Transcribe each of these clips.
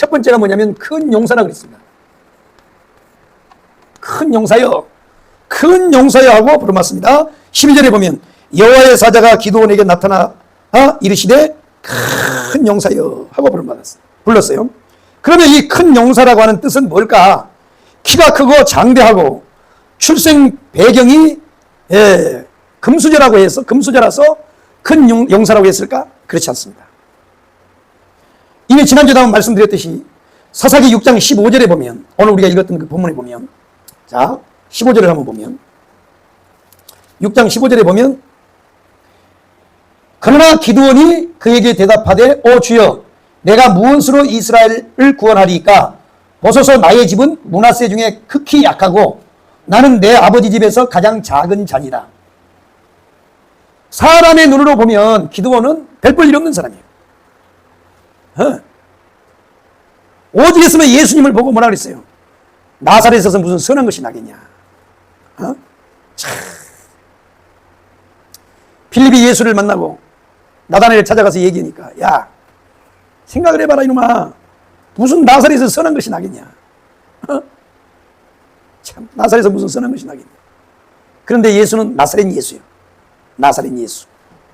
첫 번째가 뭐냐면 큰 용사라 그랬습니다. 큰 용사여, 큰 용사여 하고 부르렀습니다. 12절에 보면 여호와의 사자가 기드온에게 나타나 이르시되 큰 용사여 하고 불렀어요. 그러면 이 큰 용사라고 하는 뜻은 뭘까? 키가 크고 장대하고 출생 배경이 금수저라고 해서 금수저라서 큰 용사라고 했을까? 그렇지 않습니다. 이미 지난주에 한번 말씀드렸듯이 사사기 6장 15절에 보면, 오늘 우리가 읽었던 그 본문에 보면, 자 15절을 한번 보면, 6장 15절에 보면, 그러나 기드온이 그에게 대답하되 오 주여 내가 무엇으로 이스라엘을 구원하리이까? 보소서 나의 집은 므낫세 중에 극히 약하고 나는 내 아버지 집에서 가장 작은 자니라. 사람의 눈으로 보면 기드온은 별 볼 일 없는 사람이에요. 오직 했으면 예수님을 보고 뭐라 그랬어요? 나사렛에서 무슨 선한 것이 나겠냐. 빌립이 예수를 만나고 나다나엘을 찾아가서 얘기하니까, 야 생각을 해봐라 이놈아, 무슨 나사렛에서 선한 것이 나겠냐. 참 나사렛에서 무슨 선한 것이 나겠냐. 그런데 예수는 나사렛 예수예요. 나사렛 예수,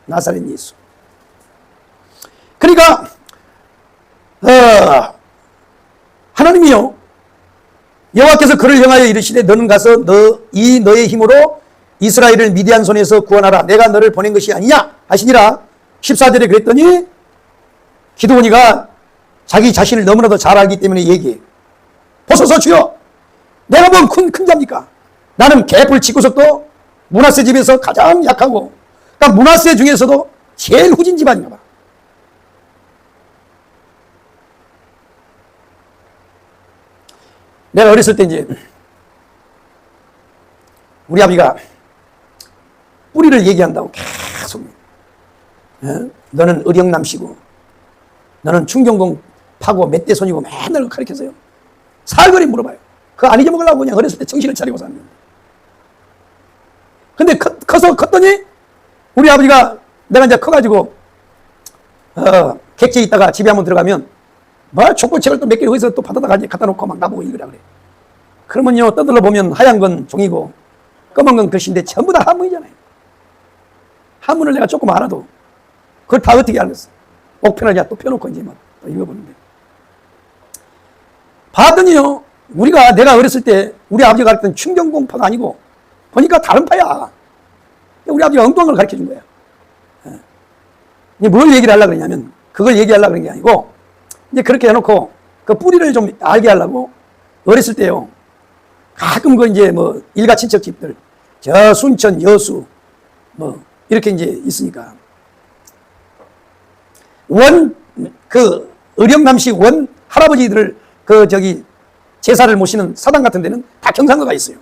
나사렛 예수. 그러니까 하나님이요 여호와께서 그를 향하여 이르시되 너는 가서 너의 힘으로 이스라엘을 미디안 손에서 구원하라. 내가 너를 보낸 것이 아니냐 하시니라. 14절에 그랬더니 기드온이가 자기 자신을 너무나도 잘 알기 때문에 얘기해. 보소서 주여 내가 뭔 큰 자입니까? 나는 개뿔 집구석도 므낫세 집에서 가장 약하고, 그러니까 므낫세 중에서도 제일 후진 집안인가 봐. 내가 어렸을 때 이제 우리 아버지가 뿌리를 얘기한다고 계속 너는 의령남씨고 너는 충경공 파고 몇 대 손이고 맨날 가르쳐서요. 살거리 물어봐요. 그거 안 잊어먹으려고 그냥 어렸을 때 정신을 차리고 삽니다. 근데 커서 컸더니 우리 아버지가 내가 이제 커가지고 객지에 있다가 집에 한번 들어가면 뭐 족보책을 또 몇 개를 어디서 또 받아다 갖다 놓고 막 나보고 읽으라 그래. 그러면요 떠들러 보면 하얀 건 종이고 검은 건 글씨인데 전부 다 한문이잖아요. 한문을 내가 조금 알아도 그걸 다 어떻게 알겠어. 옥편을 또 펴놓고 이제 막 읽어보는데 봤더니요 내가 어렸을 때 우리 아버지가 가르쳤던 충경공파가 아니고 보니까 다른 파야. 우리 아버지가 엉뚱한 걸 가르쳐 준 거야. 뭘 얘기를 하려고 그러냐면 그걸 얘기하려고 그런 게 아니고 이제 그렇게 해놓고 그 뿌리를 좀 알게 하려고 어렸을 때요 가끔 그 이제 뭐 일가 친척 집들 저 순천 여수 뭐 이렇게 이제 있으니까 그 의령남씨 원 할아버지들을 제사를 모시는 사당 같은 데는 다 경상도가 있어요.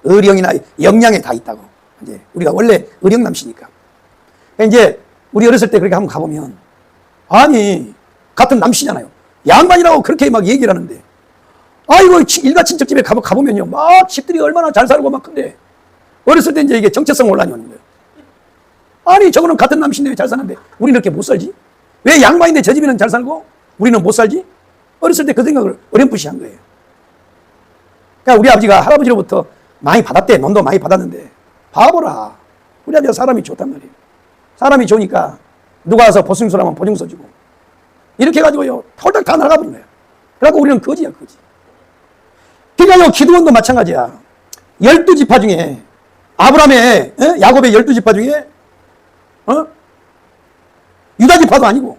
의령이나 영양에 다 있다고. 이제 우리가 원래 의령남씨니까. 이제 우리 어렸을 때 그렇게 한번 가보면 아니 같은 남씨잖아요. 양반이라고 그렇게 막 얘기를 하는데 아이고 일가 친척집에 가보면요 막 집들이 얼마나 잘 살고 막 큰데 어렸을 때 이제 이게 정체성 혼란이 오는 거예요. 아니 저거는 같은 남씨인데 왜 잘 사는데 우리는 이렇게 못 살지? 왜 양반인데 저 집에는 잘 살고 우리는 못 살지? 어렸을 때 그 생각을 어렴풋이 한 거예요. 그러니까 우리 아버지가 할아버지로부터 많이 받았대. 돈도 많이 받았는데 봐보라 우리 아버지가 사람이 좋단 말이에요. 사람이 좋으니까 누가 와서 보증서라면 보증서 주고 이렇게 해가지고요 홀딱 다 나가버린 거야. 그래갖고 우리는 거지야 거지. 그러니까 기드온도 마찬가지야. 12지파 중에 아브라함의 야곱의 12지파 중에 유다지파도 아니고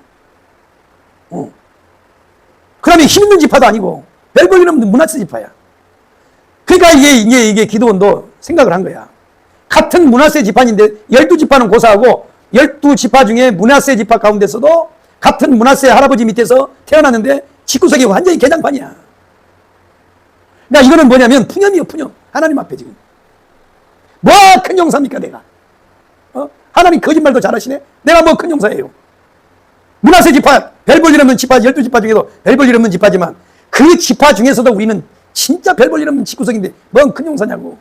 그 다음에 힘있는 지파도 아니고 별 볼 일 없는 므낫세 지파야. 그러니까 이게 기드온도 생각을 한 거야. 같은 므낫세 지파인데 12지파는 고사하고 12지파 중에 므낫세 지파 가운데서도 같은 므낫세 할아버지 밑에서 태어났는데 집구석이 완전히 개장판이야. 그러니까 이거는 뭐냐면 푸념이요 푸념. 하나님 앞에 지금 뭐 큰 용사입니까 내가. 하나님 거짓말도 잘하시네. 내가 뭐 큰 용사예요. 므낫세 지파 별 볼 일 없는 지파 12지파 중에도 별 볼 일 없는 지파지만 그 지파 중에서도 우리는 진짜 별 볼 일 없는 집구석인데 뭔 큰 용사냐고.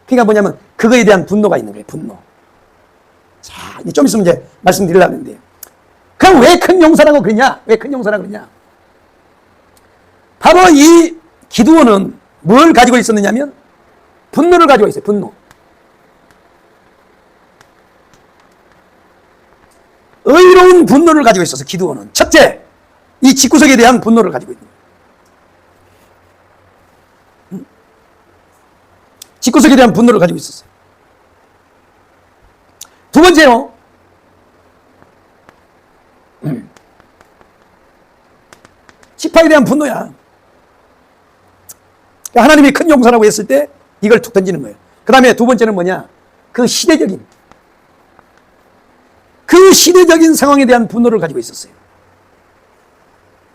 그러니까 뭐냐면 그거에 대한 분노가 있는 거예요. 분노. 자 이제 좀 있으면 이제 말씀드리려고 하는데 그럼 왜 큰 용사라고 그러냐. 왜 큰 용사라고 그러냐. 바로 이 기드온은 뭘 가지고 있었느냐면 분노를 가지고 있어요. 분노. 의로운 분노를 가지고 있어서 기드온은 첫째, 이 집구석에 대한 분노를 가지고 있는 거예요. 집구석에 대한 분노를 가지고 있었어요. 두 번째로 지파에 대한 분노야. 하나님이 큰 용서라고 했을 때 이걸 툭 던지는 거예요. 그 다음에 두 번째는 뭐냐? 그 시대적인 상황에 대한 분노를 가지고 있었어요.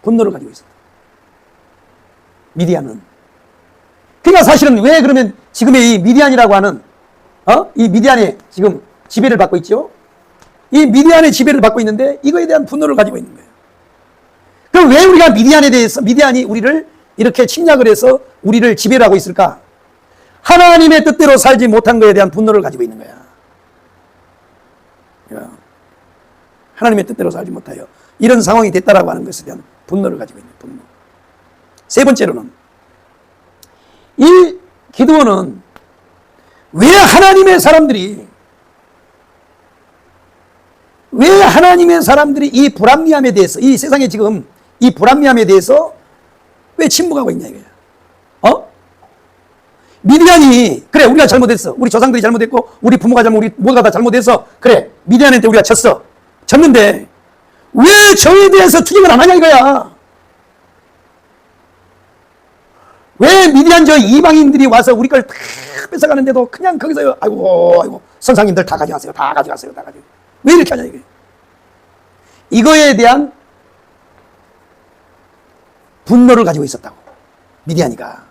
분노를 가지고 있었다. 미디안은. 그러니까 사실은 왜 그러면 지금의 이 미디안이라고 하는 이 미디안의 지금 지배를 받고 있죠? 이 미디안의 지배를 받고 있는데 이거에 대한 분노를 가지고 있는 거예요. 그럼 왜 우리가 미디안에 대해서, 미디안이 우리를 이렇게 침략을 해서 우리를 지배를 하고 있을까? 하나님의 뜻대로 살지 못한 것에 대한 분노를 가지고 있는 거야. 하나님의 뜻대로 살지 못하여 이런 상황이 됐다라고 하는 것에 대한 분노를 가지고 있는 분노. 세 번째로는 이 기드온은 왜 하나님의 사람들이 이 불합리함에 대해서, 이 세상에 지금 이 불합리함에 대해서 왜 침묵하고 있냐 이거야. 미디안이, 그래 우리가 잘못했어, 우리 조상들이 잘못했고 우리 부모가 우리 모두가 다 잘못해서 그래 미디안한테 우리가 졌는데 왜 저에 대해서 투쟁을 안 하냐 이거야. 왜 미디안 저 이방인들이 와서 우리 걸 다 뺏어가는데도 그냥 거기서 아이고 선상님들 다 가져가세요. 왜 이렇게 하냐 이게. 이거에 대한 분노를 가지고 있었다고. 미디안이가.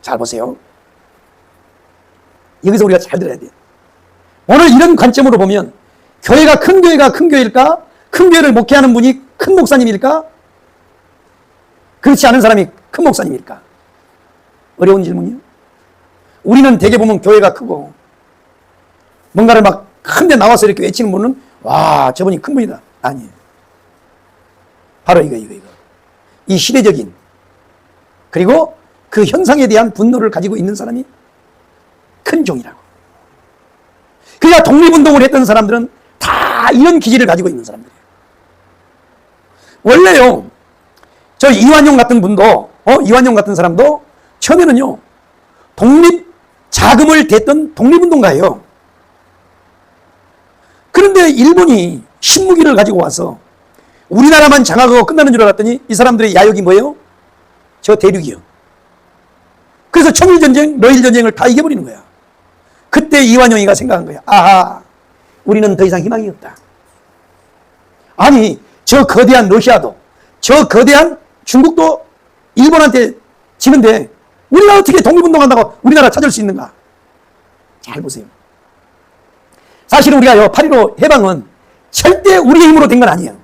잘 보세요. 여기서 우리가 잘 들어야 돼요. 오늘 이런 관점으로 보면 교회가 큰 교회일까? 큰 교회를 목회하는 분이 큰 목사님일까? 그렇지 않은 사람이 큰 목사님일까? 어려운 질문이요. 우리는 대개 보면 교회가 크고 뭔가를 막 큰데 나와서 이렇게 외치는 분은 와 저분이 큰 분이다. 아니에요. 바로 이거. 이 시대적인 그리고 그 현상에 대한 분노를 가지고 있는 사람이 큰 종이라고. 그러니까 독립운동을 했던 사람들은 다 이런 기질을 가지고 있는 사람들이에요. 원래요, 저 이완용 같은 분도, 이완용 같은 사람도 처음에는요, 자금을 댔던 독립운동가예요. 그런데 일본이 신무기를 가지고 와서 우리나라만 장악하고 끝나는 줄 알았더니 이 사람들의 야욕이 뭐예요? 저 대륙이요. 그래서 청일전쟁, 러일전쟁을 다 이겨버리는 거야. 그때 이완용이가 생각한 거야. 아하, 우리는 더 이상 희망이 없다. 아니, 저 거대한 러시아도, 저 거대한 중국도 일본한테 지는데 우리가 어떻게 독립운동한다고 우리나라 찾을 수 있는가? 잘 보세요. 사실은 우리가 8.15 해방은 절대 우리의 힘으로 된 건 아니에요.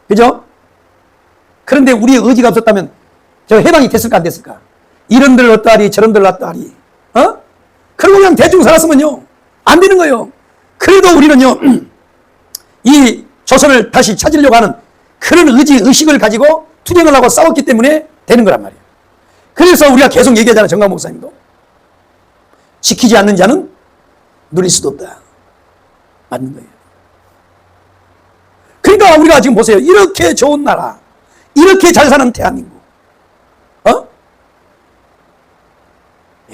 그죠? 그런데 우리의 의지가 없었다면 저 해방이 됐을까 안 됐을까? 이런들 어떠하리 저런들 어떠하리, 그러고 그냥 대충 살았으면요 안 되는 거예요. 그래도 우리는요 이 조선을 다시 찾으려고 하는 그런 의식을 가지고 투쟁을 하고 싸웠기 때문에 되는 거란 말이에요. 그래서 우리가 계속 얘기하잖아요. 정강 목사님도 지키지 않는 자는 누릴 수도 없다. 맞는 거예요. 그러니까 우리가 지금 보세요. 이렇게 좋은 나라, 이렇게 잘 사는 대한민국,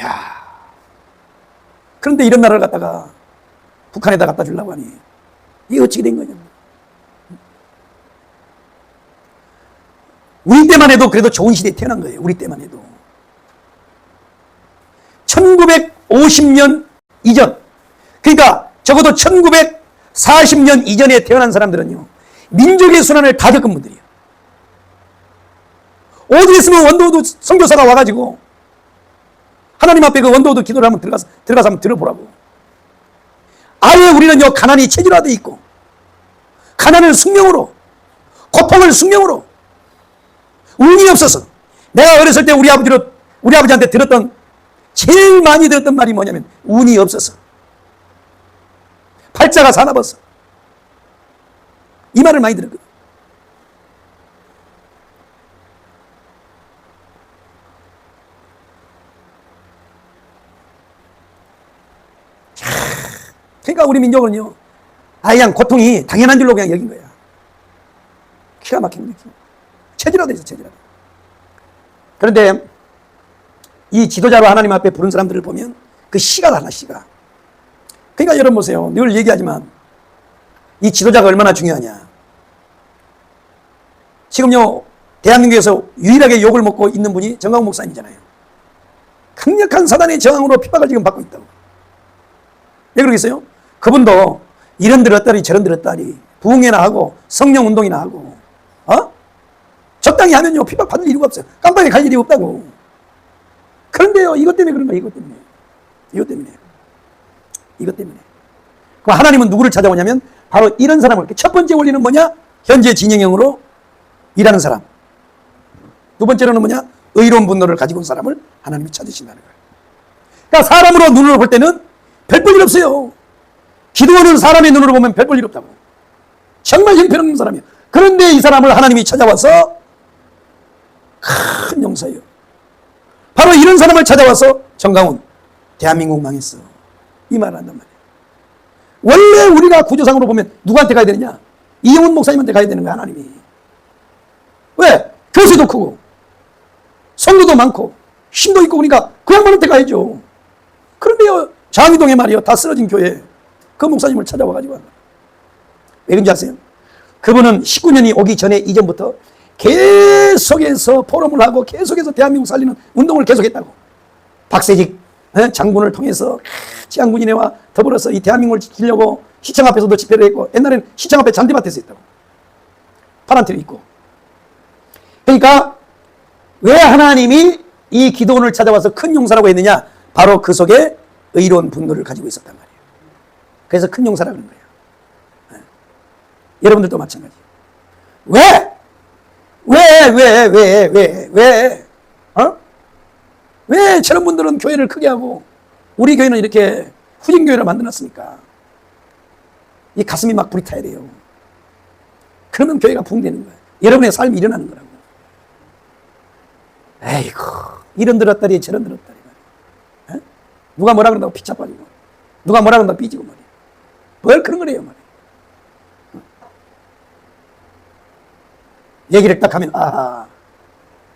야, 그런데 이런 나라를 갖다가 북한에다 갖다 주려고 하니 이게 어찌게 된 거냐. 우리 때만 해도 그래도 좋은 시대에 태어난 거예요. 우리 때만 해도 1950년 이전, 그러니까 적어도 1940년 이전에 태어난 사람들은요 민족의 순환을 다 겪은 분들이에요. 어디 있으면 원도우드 선교사가 와가지고 하나님 앞에 그 원도우드 기도를 한번 들어가서 한번 들어보라고. 아예 우리는요 가난이 체질화되어 있고 가난을 숙명으로, 고통을 숙명으로, 운이 없어서. 내가 어렸을 때 우리 아버지한테 제일 많이 들었던 말이 뭐냐면 운이 없어서, 팔자가 사나웠어, 이 말을 많이 들었거든. 그러니까 우리 민족은요, 그냥 고통이 당연한 줄로 그냥 여긴 거야. 기가 막힌 거지. 체질화돼 있어, 체질화돼. 그런데 이 지도자로 하나님 앞에 부른 사람들을 보면 그 씨가 달라, 씨가. 그러니까 여러분 보세요. 늘 얘기하지만 이 지도자가 얼마나 중요하냐. 지금요, 대한민국에서 유일하게 욕을 먹고 있는 분이 정광훈 목사님이잖아요. 강력한 사단의 저항으로 핍박을 지금 받고 있다고. 왜 그러겠어요? 그분도 이런 들었다리 저런 들었다리 부흥회나 하고 성령 운동이나 하고 적당히 하면요 핍박 받을 이유가 없어요. 깜빵에 갈 일이 없다고. 그런데요, 이것 때문에 그런 거예요. 이것 때문에. 그럼 하나님은 누구를 찾아오냐면 바로 이런 사람을. 첫 번째 원리는 뭐냐? 현재 진영형으로 일하는 사람. 두 번째로는 뭐냐? 의로운 분노를 가지고 온 사람을 하나님이 찾으신다는 거예요. 그러니까 사람으로 눈으로 볼 때는 별 볼 일 없어요. 기도원은 사람의 눈으로 보면 별 볼 일 없다고. 정말 형편없는 사람이에요. 그런데 이 사람을 하나님이 찾아와서 큰 용서예요. 바로 이런 사람을 찾아와서 정광훈, 대한민국 망했어. 이 말을 한단 말이에요. 원래 우리가 구조상으로 보면 누구한테 가야 되느냐? 이영훈 목사님한테 가야 되는 거야, 하나님이. 왜? 교수도 크고, 성도도 많고, 힘도 있고, 그러니까 그 양반한테 가야죠. 그런데요, 장이동에 말이요, 다 쓰러진 교회, 그 목사님을 찾아와가지고. 왜 그런지 아세요? 그분은 19년이 오기 전에 이전부터 계속해서 포럼을 하고 계속해서 대한민국 살리는 운동을 계속했다고. 박세직 장군을 통해서 지향군인회와 더불어서 이 대한민국을 지키려고 시청 앞에서도 집회를 했고, 옛날에는 시청 앞에 잔디밭에서 했다고. 파란 틀이 있고. 그러니까 왜 하나님이 이 기도원을 찾아와서 큰 용사라고 했느냐? 바로 그 속에 의로운 분노를 가지고 있었단 말이에요. 그래서 큰 용사라고 하는 거예요. 여러분들도 마찬가지예요. 왜 저런 분들은 교회를 크게 하고 우리 교회는 이렇게 후진교회를 만들었습니까? 이 가슴이 막 불이 타야 돼요. 그러면 교회가 부흥되는 거예요. 여러분의 삶이 일어나는 거라고. 에이구, 이런 들었다리 저런 들었다리 말이야. 누가 뭐라 그런다고 피차 빠지고, 누가 뭐라 그런다고 삐지고 말이야. 뭘 그런 거래요 말이야. 얘기를 딱 하면, 아,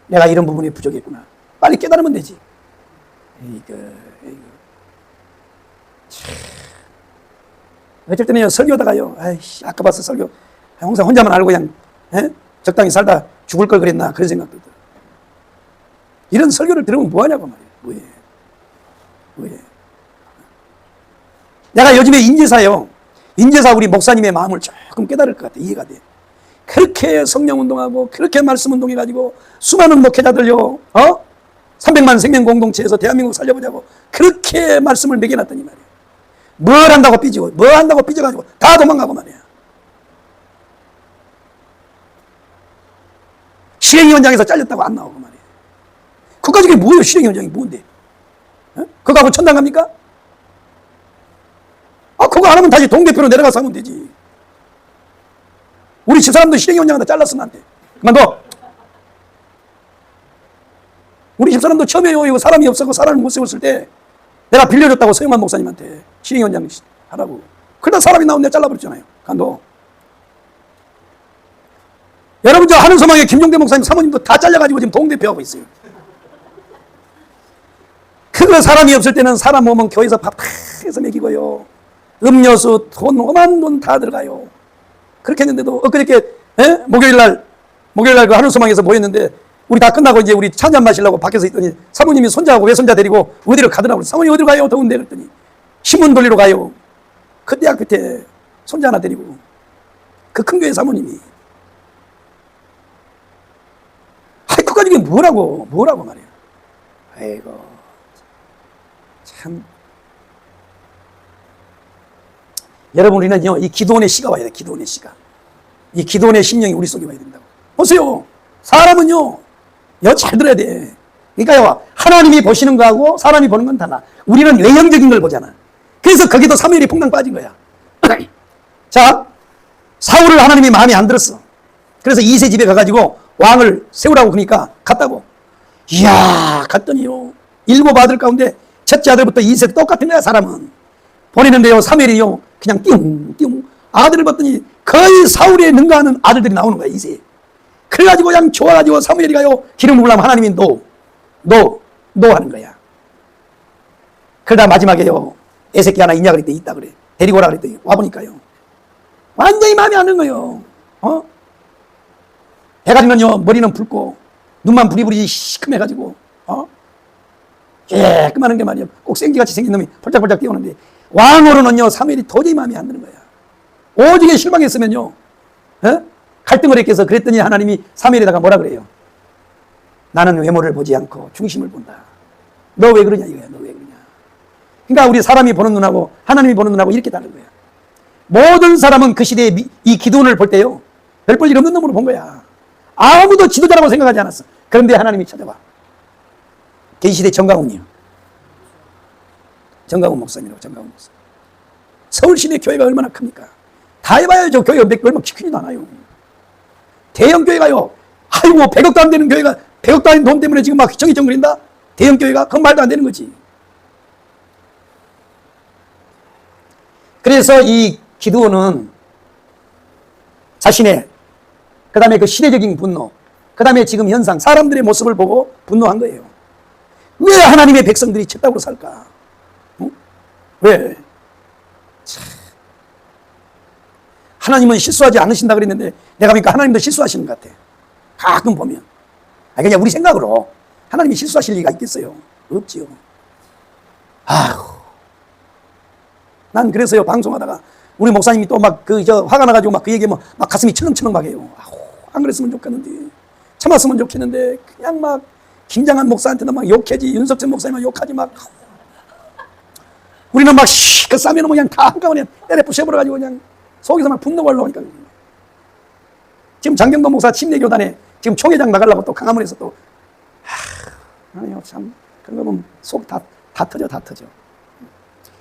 내가 이런 부분이 부족했구나. 빨리 깨달으면 되지. 어쩔 때는 설교하다가요, 아이씨, 아까 봤어, 설교. 항상 혼자만 알고 그냥, 적당히 살다 죽을 걸 그랬나, 그런 생각도 들어. 이런 설교를 들으면 뭐하냐고 말이에요. 뭐해. 내가 요즘에 인제사요. 인제사 우리 목사님의 마음을 조금 깨달을 것 같아. 이해가 돼. 그렇게 성령운동하고 그렇게 말씀운동해가지고 수많은 목회자들요 300만 생명 공동체에서 대한민국 살려보자고 그렇게 말씀을 먹여놨더니 말이야. 뭘 한다고 삐지고 뭐 한다고 삐져가지고 다 도망가고 말이야. 실행위원장에서 잘렸다고 안 나오고 말이야. 그까지 그게 뭐예요? 실행위원장이 뭔데? 그거 하고 천당 갑니까? 그거 안 하면 다시 동대표로 내려가서 하면 되지. 우리 집사람도 실행위원장한테 잘랐으면 안 돼. 그만둬. 우리 집사람도 처음에 이거 사람이 없어서 사람을 못 세웠을 때 내가 빌려줬다고 서영만 목사님한테 실행위원장 하라고. 그러다 사람이 나오면 내가 잘라버렸잖아요. 간도. 여러분 저 하늘소망의 김종대 목사님 사모님도 다 잘려가지고 지금 동대표하고 있어요. 그거 사람이 없을 때는 사람 오면 교회에서 밥 다 해서 먹이고요. 음료수, 돈, 오만 돈 다 들어가요. 그렇게 했는데도 엊그저께 목요일날 그 하늘소망에서 모였는데 우리 다 끝나고 이제 우리 찬잔 마시려고 밖에서 있더니 사모님이 손자하고 외손자 데리고 어디로 가더라고요. 사모님 어디로 가요? 더운데 그랬더니 신문 돌리러 가요. 그 대학 끝에 손자 하나 데리고 그 큰 교회 사모님이 그까지 이게 뭐라고 말이야. 아이고 참. 여러분 우리는요 이 기도원의 씨가 와야 돼. 기도원의 씨가. 이 기도원의 심령이 우리 속에 와야 된다고. 보세요. 사람은요 잘 들어야 돼. 그러니까요 하나님이 보시는 거하고 사람이 보는 건 달라. 우리는 외형적인 걸 보잖아. 그래서 거기도 사무엘이 퐁당 빠진 거야. 자, 사울을 하나님이 마음에 안 들었어. 그래서 이세 집에 가가지고 왕을 세우라고 그러니까 갔다고. 이야 갔더니요 7 아들 가운데 첫째 아들부터 이세 똑같은 거야. 사람은 보내는데요, 사무엘이요 그냥 띵띵 아들을 봤더니 거의 사울에 능가하는 아들들이 나오는 거야, 이제. 그래가지고 그냥 좋아가지고 사무엘이 가요 기름 부으려면 하나님이 노 하는 거야. 그러다 마지막에요 에세키 하나 인약을 때 있다 그래. 데리고 오라 그랬더니 와보니까요 완전히 마음에 안 드는 거예요. 대가리는요 머리는 붉고 눈만 부리부리 시큼해가지고 깨끗한 게 말이야 꼭 생기같이 생긴 놈이 펄짝펄짝 뛰어오는데 왕으로는요 사무엘이 도저히 마음에 안 드는 거야. 오직에 실망했으면요 갈등을 했겠어. 그랬더니 하나님이 사무엘에다가 뭐라 그래요? 나는 외모를 보지 않고 중심을 본다. 너 왜 그러냐 이거야. 너 왜 그러냐. 그러니까 우리 사람이 보는 눈하고 하나님이 보는 눈하고 이렇게 다른 거야. 모든 사람은 그 시대에 이 기드온을 볼 때요 별 볼 일 없는 놈으로 본 거야. 아무도 지도자라고 생각하지 않았어. 그런데 하나님이 찾아와. 계시대 정강훈이요. 정강훈 목사님이라고. 정강훈 목사. 서울시내 교회가 얼마나 큽니까? 다 해봐야 저 교회 얼마 지키지도 않아요. 대형 교회가요. 아이고 100억도 안 되는 교회가 100억도 아닌 돈 때문에 지금 막 휘청휘청거린다. 대형 교회가 그건 말도 안 되는 거지. 그래서 이 기드온은 자신의 그 다음에 그 시대적인 분노, 그 다음에 지금 현상, 사람들의 모습을 보고 분노한 거예요. 왜 하나님의 백성들이 첩답으로 살까? 왜? 하나님은 실수하지 않으신다 그랬는데 내가 보니까 하나님도 실수하시는 것 같아. 가끔 보면. 그냥 우리 생각으로 하나님이 실수하실 리가 있겠어요? 없지요. 아휴. 난 그래서요 방송하다가 우리 목사님이 또 막 화가 나가지고 막 그 얘기하면 막 가슴이 철렁철렁 막 해요. 안 그랬으면 좋겠는데 참았으면 좋겠는데 그냥 막 김장한 목사한테도 막 욕하지, 윤석천 목사님만 욕하지 막. 우리는 막 그 싸면은 그냥 다 한꺼번에 때려 부셔버려가지고 그냥 속에서 막 분노가 올라오니까. 지금 장경동 목사 침례교단에 지금 총회장 나가려고 또 강화문에서 또 아니요 참 그런 거 보면 속 다 터져.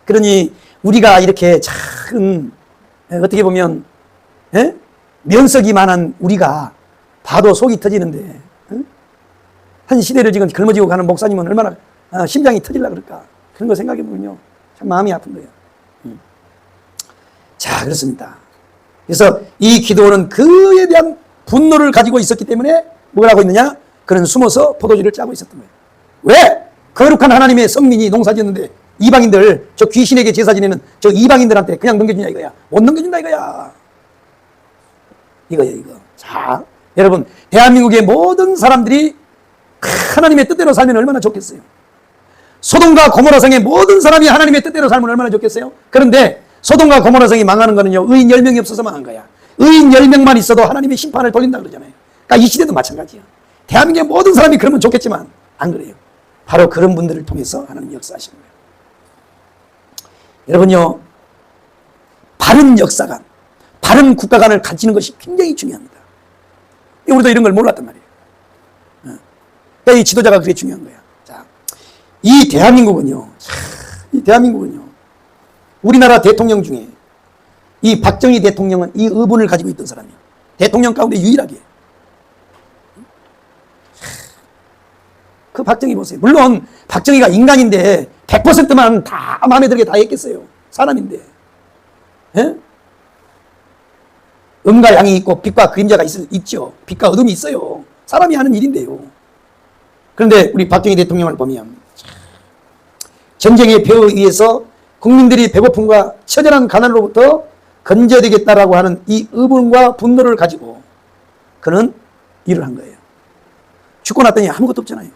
그러니 우리가 이렇게 작은 어떻게 보면 면석이만한 우리가 봐도 속이 터지는데 한 시대를 지금 걸머지고 가는 목사님은 얼마나 심장이 터질라 그럴까. 그런 거 생각해 보면요 참 마음이 아픈 거예요. 자 그렇습니다. 그래서 이 기드온은 그에 대한 분노를 가지고 있었기 때문에 뭘 하고 있느냐? 그는 숨어서 포도주를 짜고 있었던 거예요. 왜? 거룩한 하나님의 성민이 농사지었는데 이방인들 저 귀신에게 제사 지내는 저 이방인들한테 그냥 넘겨주냐 이거야. 못 넘겨준다 이거야. 이거야 이거. 자 여러분 대한민국의 모든 사람들이 하나님의 뜻대로 살면 얼마나 좋겠어요. 소돔과 고모라 성의 모든 사람이 하나님의 뜻대로 살면 얼마나 좋겠어요. 그런데 소돔과 고모라 성이 망하는 거는요 의인 10명이 없어서 망한 거야. 의인 10명만 있어도 하나님의 심판을 돌린다 그러잖아요. 그러니까 이 시대도 마찬가지야. 대한민국의 모든 사람이 그러면 좋겠지만 안 그래요. 바로 그런 분들을 통해서 하나님 역사하시는 거예요. 여러분요 바른 역사관, 바른 국가관을 가지는 것이 굉장히 중요합니다. 우리도 이런 걸 몰랐단 말이에요. 그러니까 이 지도자가 그게 중요한 거야. 자, 이 대한민국은요 우리나라 대통령 중에 이 박정희 대통령은 이 의분을 가지고 있던 사람이에요. 대통령 가운데 유일하게. 그 박정희 보세요. 물론 박정희가 인간인데 100%만 다 마음에 들게 다 했겠어요. 사람인데. 음과 양이 있고 빛과 그림자가 있죠. 빛과 어둠이 있어요. 사람이 하는 일인데요. 그런데 우리 박정희 대통령을 보면 전쟁의 벼에 의해서 국민들이 배고픔과 처절한 가난으로부터 건져되겠다라고 하는 이 의분과 분노를 가지고 그는 일을 한 거예요. 죽고 났더니 아무것도 없잖아요.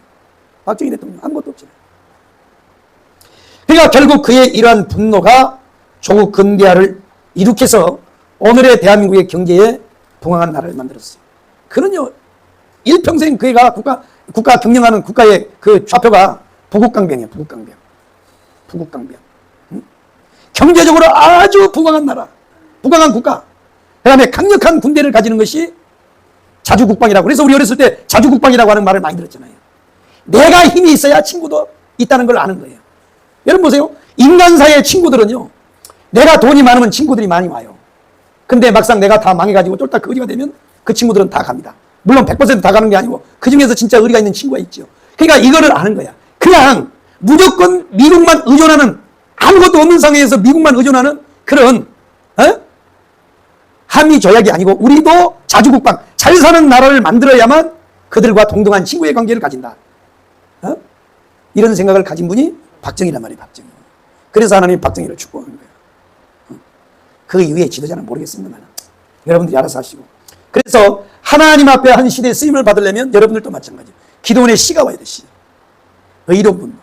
박정희 대통령 아무것도 없잖아요. 그러니까 결국 그의 이러한 분노가 조국 근대화를 일으켜서 오늘의 대한민국의 경제에 부강한 나라를 만들었어요. 그는요 일평생 그가 국가 경영하는 국가의 그 좌표가 부국강병이에요. 부국강병. 경제적으로 아주 부강한 나라, 부강한 국가, 그 다음에 강력한 군대를 가지는 것이 자주국방이라고. 그래서 우리 어렸을 때 자주국방이라고 하는 말을 많이 들었잖아요. 내가 힘이 있어야 친구도 있다는 걸 아는 거예요. 여러분 보세요. 인간사의 친구들은요 내가 돈이 많으면 친구들이 많이 와요. 근데 막상 내가 다 망해가지고 쫄딱 거지가 되면 그 친구들은 다 갑니다. 물론 100% 다 가는 게 아니고 그 중에서 진짜 의리가 있는 친구가 있죠. 그러니까 이거를 아는 거야. 그냥 무조건 미국만 의존하는 아무것도 없는 상황에서 미국만 의존하는 그런 한미 조약이 아니고 우리도 자주국방 잘 사는 나라를 만들어야만 그들과 동등한 친구의 관계를 가진다. 이런 생각을 가진 분이 박정희란 말이에요. 박정희. 그래서 하나님 박정희를 축복하는 거예요. 그 이후에 지도자는 모르겠습니다만 여러분들이 알아서 하시고. 그래서 하나님 앞에 한 시대에 쓰임을 받으려면 여러분들도 마찬가지예요. 기도원의 시가 와야 돼. 시. 의로운 분노.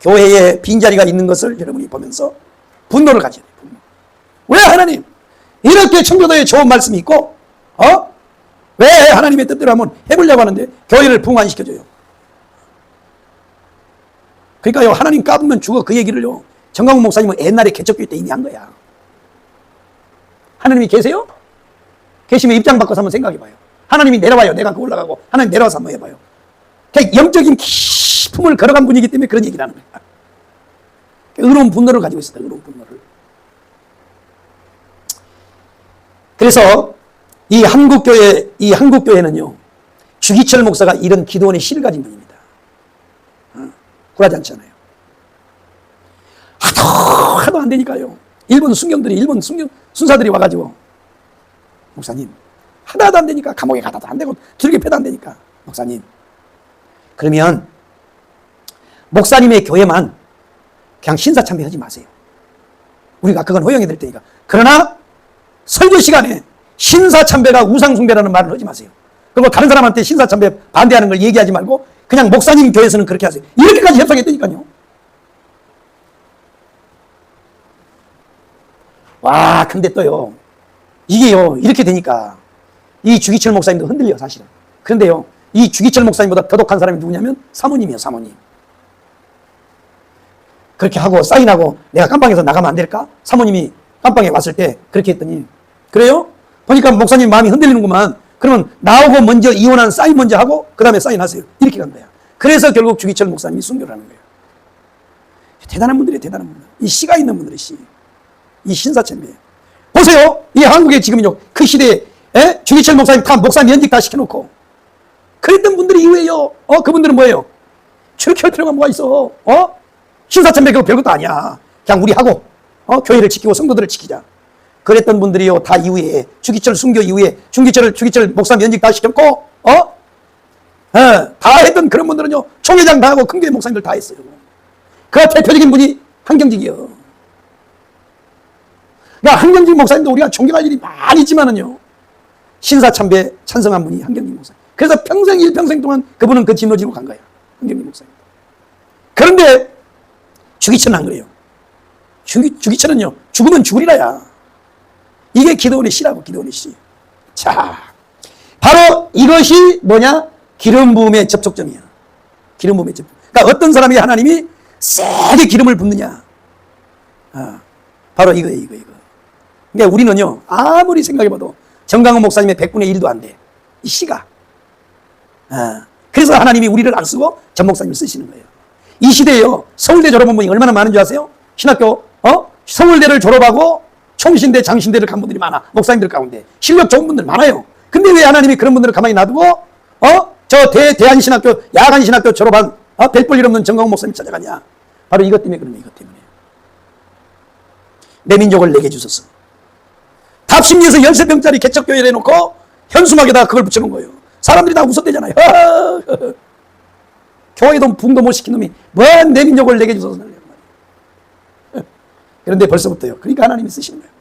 교회에 빈자리가 있는 것을 여러분이 보면서 분노를 가져야 돼요. 분노. 왜 하나님 이렇게 청교도에 좋은 말씀이 있고 왜 하나님의 뜻대로 한번 해보려고 하는데 교회를 붕괴시켜줘요. 그러니까요, 하나님 까불면 죽어. 그 얘기를요, 정강훈 목사님은 옛날에 개척교회 때 이미 한 거야. 하나님이 계세요? 계시면 입장 바꿔서 한번 생각해봐요. 하나님이 내려와요. 내가 그 올라가고 하나님 내려와서 한번 해봐요. 그냥 영적인 깊음을 걸어간 분이기 때문에 그런 얘기를 하는 거야. 의로운 분노를 가지고 있었다. 의로운 분노를. 그래서 이 한국교회는요, 주기철 목사가 이런 기도원의 시를 가진 분입니다. 굴하지 않잖아요. 하도 안 되니까요. 일본 순사들이 와가지고, 목사님, 하다도 안 되니까, 감옥에 가다도 안 되고, 두들겨 패도 안 되니까, 목사님. 그러면, 목사님의 교회만 그냥 신사참배하지 마세요. 우리가 그건 허용해 드릴 테니까. 그러나, 설교 시간에 신사참배가 우상숭배라는 말을 하지 마세요. 그리고 다른 사람한테 신사참배 반대하는 걸 얘기하지 말고 그냥 목사님 교회에서는 그렇게 하세요. 이렇게까지 협상했다니까요. 와, 근데 또요, 이게요, 이렇게 되니까 이 주기철 목사님도 흔들려, 사실은. 그런데요, 이 주기철 목사님보다 더 독한 사람이 누구냐면 사모님이에요, 사모님. 그렇게 하고 사인하고 내가 깜빵에서 나가면 안 될까? 사모님이 깜빵에 왔을 때 그렇게 했더니, 그래요? 보니까 목사님 마음이 흔들리는구만. 그러면 나오고 먼저 이혼한 사인 먼저 하고 그 다음에 사인하세요. 이렇게 간 거야. 그래서 결국 주기철 목사님이 순교를 하는 거예요. 대단한 분들이에요. 대단한 분들. 이 씨가 있는 분들의 씨. 이 신사참배. 보세요. 이 한국에 지금요, 그 시대에 주기철 목사님 다 목사님 연직 다 시켜놓고 그랬던 분들이 이후에요. 그분들은 뭐예요? 출혈 필요가 뭐가 있어? 신사참배 그거 별것도 아니야. 그냥 우리 하고 교회를 지키고 성도들을 지키자. 그랬던 분들이요, 다 이후에, 주기철 순교 이후에, 주기철 목사 연직 다 시켰고, 다 했던 그런 분들은요, 총회장 다 하고, 큰교회 목사님들 다 했어요. 그 대표적인 분이 한경직이요. 그러니까 한경직 목사님도 우리가 존경할 일이 많이 있지만은요, 신사참배 찬성한 분이 한경직 목사님. 그래서 평생, 일평생 동안 그분은 그 짐을 지고 간 거야. 한경직 목사님. 그런데, 주기철은 안 그래요. 주기철은요, 죽으면 죽으리라야. 이게 기도원의 시라고, 기도원의 시. 자, 바로 이것이 뭐냐? 기름 부음의 접촉점이야. 기름 부음의 접촉. 그러니까 어떤 사람이 하나님이 세게 기름을 붓느냐? 바로 이거예요, 이거. 그러니까 우리는요, 아무리 생각해봐도 정강훈 목사님의 100분의 1도 안 돼. 이 시가. 그래서 하나님이 우리를 안 쓰고 전 목사님을 쓰시는 거예요. 이 시대에요, 서울대 졸업한 분이 얼마나 많은 줄 아세요? 신학교, 서울대를 졸업하고 총신대, 장신대를 간 분들이 많아. 목사님들 가운데. 실력 좋은 분들 많아요. 근데 왜 하나님이 그런 분들을 가만히 놔두고, 저 대한신학교, 야간신학교 졸업한, 별 볼 일 없는 정강훈 목사님 찾아가냐? 바로 이것 때문에 그러네, 이것 때문에. 내 민족을 내게 주소서. 답심리에서 13병짜리 개척교회를 해놓고, 현수막에다가 그걸 붙여놓은 거예요. 사람들이 다 웃었대잖아요. 교회도 붕도 못 시킨 놈이, 뭔 내 민족을 내게 주소서. 그런데 벌써부터요. 그러니까 하나님이 쓰시는 거예요.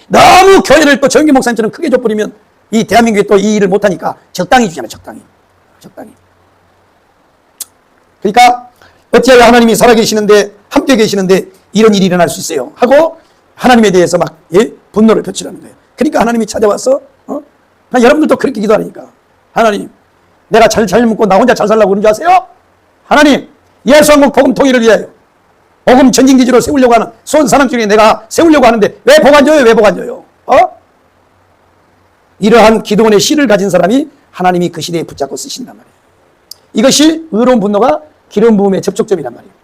너무 교회를 또 정기 목사님처럼 크게 줘버리면 이 대한민국에 또 이 일을 못하니까 적당히 주잖아요. 적당히. 그러니까 어찌하여 하나님이 살아계시는데, 함께 계시는데 이런 일이 일어날 수 있어요 하고 하나님에 대해서 막 분노를 표출하는 거예요. 그러니까 하나님이 찾아와서 여러분들도 그렇게 기도하니까, 하나님, 내가 잘 먹고 나 혼자 잘 살라고 그런 줄 아세요? 하나님, 예수왕국 복음 통일을 위하여 복음 전진기지로 세우려고 하는 쏜 사람 중에 내가 세우려고 하는데 왜 복 안 줘요? 왜 복 안 줘요? 이러한 기도원의 씨를 가진 사람이 하나님이 그 시대에 붙잡고 쓰신단 말이에요. 이것이 의로운 분노가 기름 부음의 접촉점이란 말이에요.